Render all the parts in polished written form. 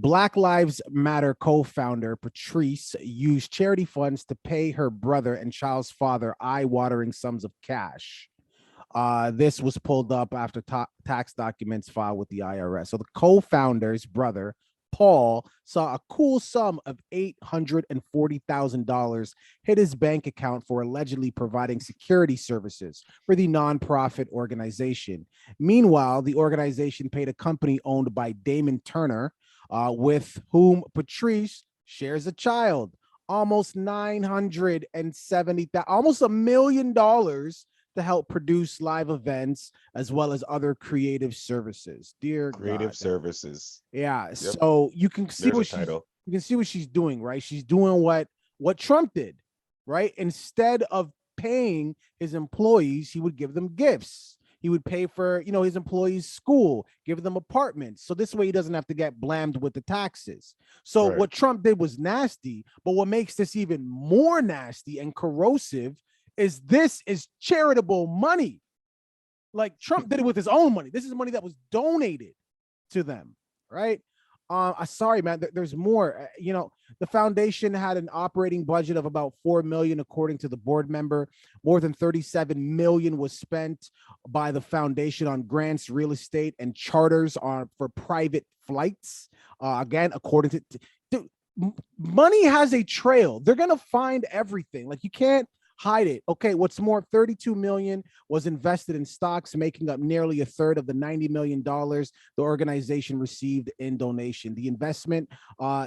Black Lives Matter co-founder Patrisse used charity funds to pay her brother and child's father eye-watering sums of cash. This was pulled up after tax documents filed with the IRS. So the co-founder's brother, Paul, saw a cool sum of $840,000 hit his bank account for allegedly providing security services for the nonprofit organization. Meanwhile, the organization paid a company owned by Damon Turner, with whom Patrisse shares a child, almost 970,000, almost $1 million to help produce live events as well as other creative services. Dear Creative God. services. Yeah. Yep. So you can see There's a what she's title. you can see what she's doing, right? She's doing what Trump did, right? Instead of paying his employees, he would give them gifts. He would pay for, his employees' school, give them apartments. So this way he doesn't have to get blammed with the taxes. So Right. what Trump did was nasty, but what makes this even more nasty and corrosive is this is charitable money. Like Trump did it with his own money. This is money that was donated to them, right? Sorry, man. There's more. The foundation had an operating budget of about $4 million, according to the board member. More than $37 million was spent by the foundation on grants, real estate, and charters for private flights. Again, according to money has a trail. They're gonna find everything. Like you can't hide it. Okay, what's more, $32 million was invested in stocks, making up nearly a third of the $90 million the organization received in donation. The investment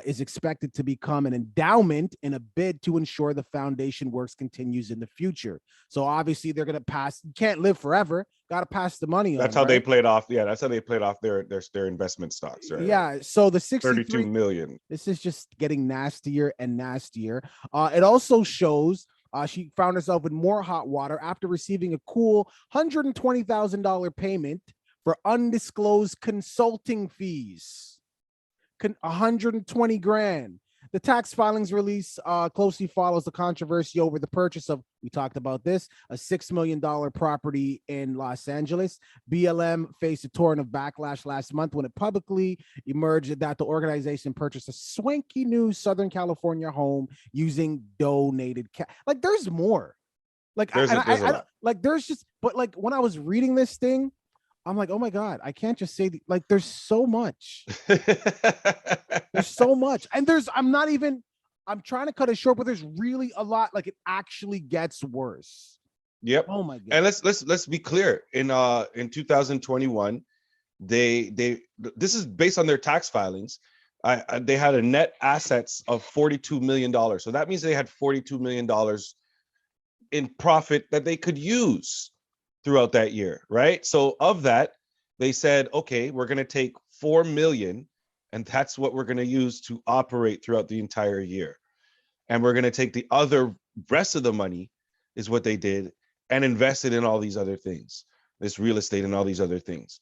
is expected to become an endowment in a bid to ensure the foundation works continues in the future. So obviously they're going to pass. You can't live forever. Got to pass the money on. That's how they played off. Yeah, that's how they played off their investment stocks. Right. Yeah. So the 32 million. This is just getting nastier and nastier. It also shows she found herself in more hot water after receiving a cool $120,000 payment for undisclosed consulting fees. 120 grand. The tax filings release closely follows the controversy over the purchase of, we talked about this, a $6 million property in Los Angeles. BLM faced a torrent of backlash last month when it publicly emerged that the organization purchased a swanky new Southern California home using donated cash. Like, there's more. Like, there's just, but like when I was reading this thing, I'm like, oh my God, I can't just say, like, there's so much. There's so much. And I'm trying to cut it short, but there's really a lot. Like, it actually gets worse. Yep. Oh my God. And let's be clear. In 2021, this is based on their tax filings. They had a net assets of $42 million. So that means they had $42 million in profit that they could use throughout that year, right? So of that, they said, okay, we're going to take 4 million, and that's what we're going to use to operate throughout the entire year. And we're going to take the other rest of the money, is what they did, and invest it in all these other things, this real estate and all these other things.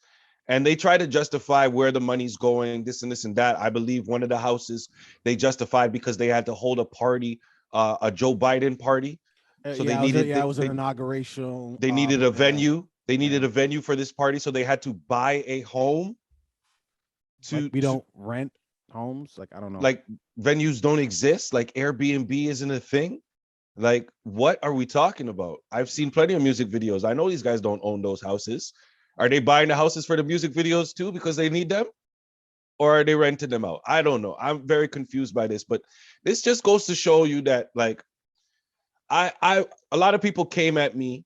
And they try to justify where the money's going, this and this and that. I believe one of the houses they justified because they had to hold a party, a Joe Biden party. So it was an inauguration. They needed a venue. They needed a venue for this party, so they had to buy a home. We don't rent homes. Like, I don't know. Like, venues don't exist. Like, Airbnb isn't a thing. Like, what are we talking about? I've seen plenty of music videos. I know these guys don't own those houses. Are they buying the houses for the music videos too because they need them? Or are they renting them out? I don't know. I'm very confused by this, but this just goes to show you that, like, a lot of people came at me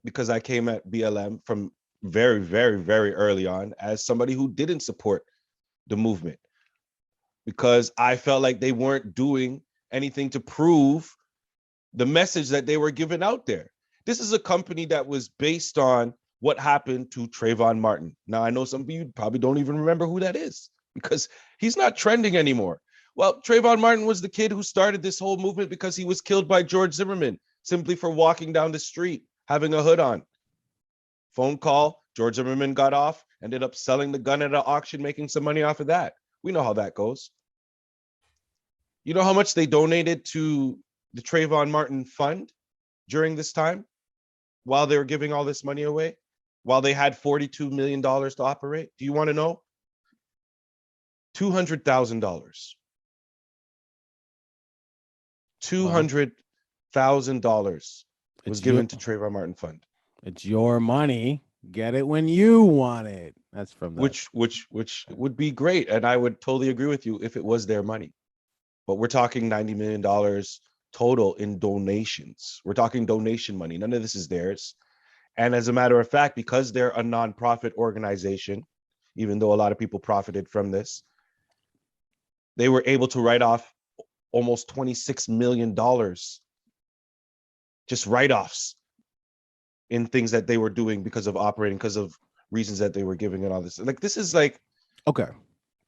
because I came at BLM from very, very, very early on as somebody who didn't support the movement because I felt like they weren't doing anything to prove the message that they were giving out there. This is a company that was based on what happened to Trayvon Martin. Now, I know some of you probably don't even remember who that is because he's not trending anymore. Well, Trayvon Martin was the kid who started this whole movement because he was killed by George Zimmerman simply for walking down the street, having a hood on. Phone call, George Zimmerman got off, ended up selling the gun at an auction, making some money off of that. We know how that goes. You know how much they donated to the Trayvon Martin Fund during this time while they were giving all this money away, while they had $42 million to operate? Do you want to know? $200,000. $200,000 was given to Trayvon Martin Fund. It's your money. Get it when you want it. That's from the which would be great, and I would totally agree with you if it was their money. But we're talking $90 million total in donations. We're talking donation money. None of this is theirs. And as a matter of fact, because they're a nonprofit organization, even though a lot of people profited from this, they were able to write off almost $26 million, just write-offs in things that they were doing because of operating, because of reasons that they were giving and all this. Like, this is like, okay.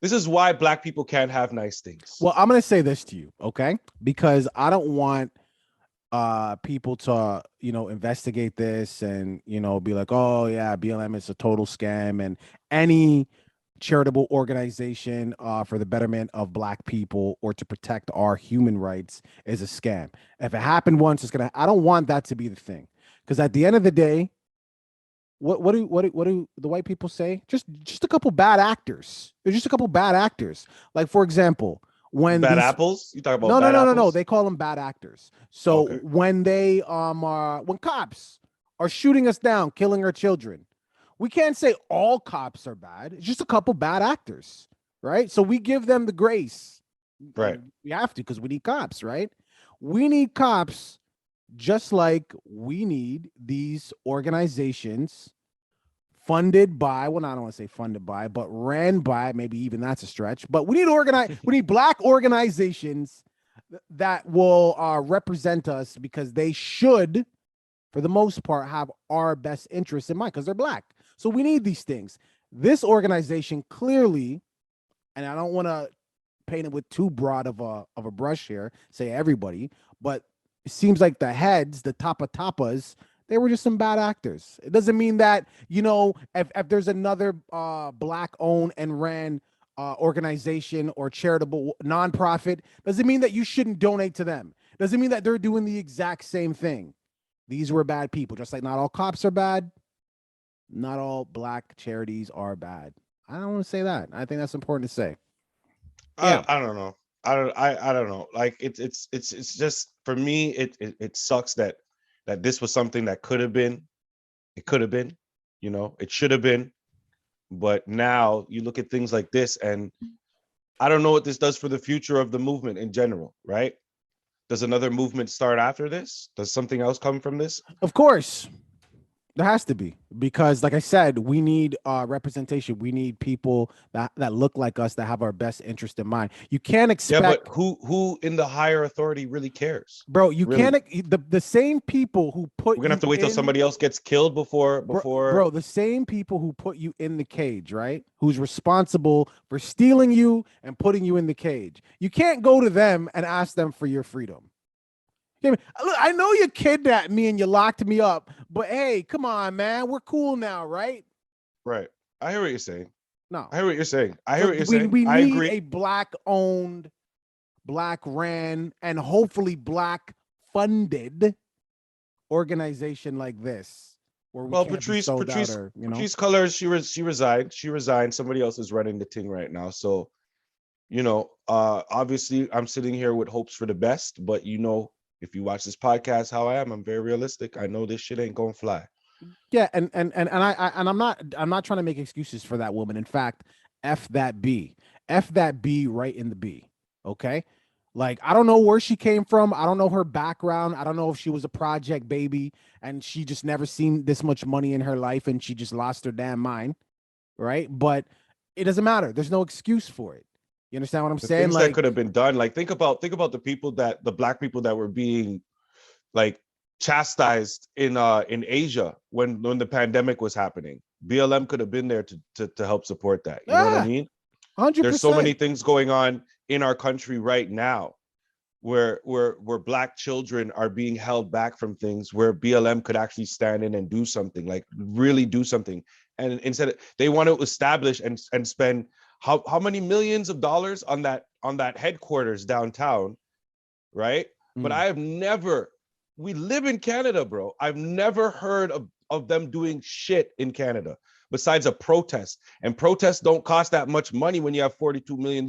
This is why Black people can't have nice things. Well, I'm going to say this to you, okay? Because I don't want people to, investigate this and, be like, oh, yeah, BLM is a total scam, and any charitable organization for the betterment of Black people or to protect our human rights is a scam. If it happened once, I don't want that to be the thing. Because at the end of the day, what do the white people say? Just a couple bad actors. There's just a couple bad actors. Like, for example, when bad apples, you talk about no, they call them bad actors. So when they when cops are shooting us down, killing our children, we can't say all cops are bad. It's just a couple bad actors, right? So we give them the grace, right? We have to, because we need cops, right? We need cops. Just like we need these organizations funded by, well, I don't want to say funded by, but ran by, maybe even that's a stretch, but we need Black organizations that will represent us, because they should, for the most part, have our best interests in mind, because they're Black. So we need these things. This organization clearly, and I don't want to paint it with too broad of a brush here, say everybody, but it seems like the heads, the tapas, they were just some bad actors. It doesn't mean that, if there's another Black owned and ran organization or charitable nonprofit, doesn't mean that you shouldn't donate to them. Doesn't mean that they're doing the exact same thing. These were bad people. Just like not all cops are bad, not all Black charities are bad. I don't want to say that. I think that's important to say. Yeah. I don't know. I don't know. Like, it's just, for me, it sucks that this was something that could have been. It could have been, it should have been. But now you look at things like this, and I don't know what this does for the future of the movement in general, right? Does another movement start after this? Does something else come from this? Of course. There has to be, because like I said, we need representation. We need people that look like us, that have our best interest in mind. You can't expect. Yeah, but who in the higher authority really cares? Bro, you can't. The same people who put. We're gonna have to wait till somebody else gets killed before. Bro, the same people who put you in the cage, right? Who's responsible for stealing you and putting you in the cage. You can't go to them and ask them for your freedom. Look, I know you kidnapped me and you locked me up, but hey, come on, man. We're cool now, right? Right. I hear what you're saying. No. I hear what you're saying. I hear what you're saying. We I need agree. a Black-owned, Black-ran, and hopefully Black-funded organization like this. Where Patrisse Cullors, she resigned. She resigned. Somebody else is running the thing right now. So, obviously I'm sitting here with hopes for the best, but if you watch this podcast, how I am, I'm very realistic. I know this shit ain't gonna fly. Yeah, and I'm not trying to make excuses for that woman. In fact, F that B right in the B. Okay, like, I don't know where she came from. I don't know her background. I don't know if she was a project baby and she just never seen this much money in her life and she just lost her damn mind, right? But it doesn't matter. There's no excuse for it. You understand what I'm saying? Things that could have been done. Like, think about the people the Black people that were being, like, chastised in Asia when the pandemic was happening. BLM could have been there to help support that. You know what I mean? 100%. There's so many things going on in our country right now where Black children are being held back from things, where BLM could actually stand in and do something, like really do something. And instead they want to establish and spend how many millions of dollars on that headquarters downtown, right? But I have never, we live in Canada, bro. I've never heard of them doing shit in Canada. besides a protest. And protests don't cost that much money when you have $42 million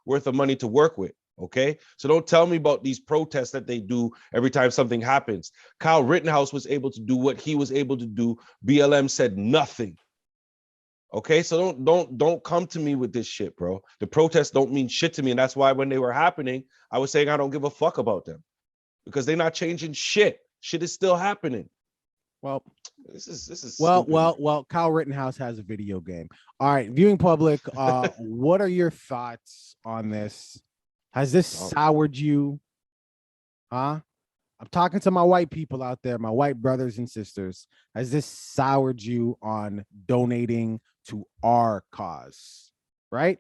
worth of money to work with. Okay, so don't tell me about these protests that they do every time something happens. Kyle Rittenhouse was able to do what he was able to do. BLM said nothing. Okay, so don't come to me with this shit, bro. The protests don't mean shit to me, and that's why when they were happening, I was saying I don't give a fuck about them because they're not changing shit. Shit is still happening. Well, this is well. Kyle Rittenhouse has a video game. All right, viewing public. What are your thoughts on this? Has this soured you? Huh? I'm talking to my white people out there, my white brothers and sisters. Has this soured you on donating to our cause? Right?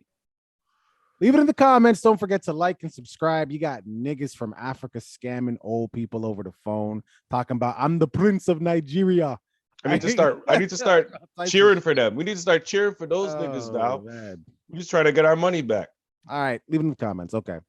Leave it in the comments. Don't forget to like and subscribe. You got niggas from Africa scamming old people over the phone, talking about I'm the Prince of Nigeria. I need to start cheering for them. We need to start cheering for those niggas now. Man. We're just trying to get our money back. All right, leave it in the comments. Okay.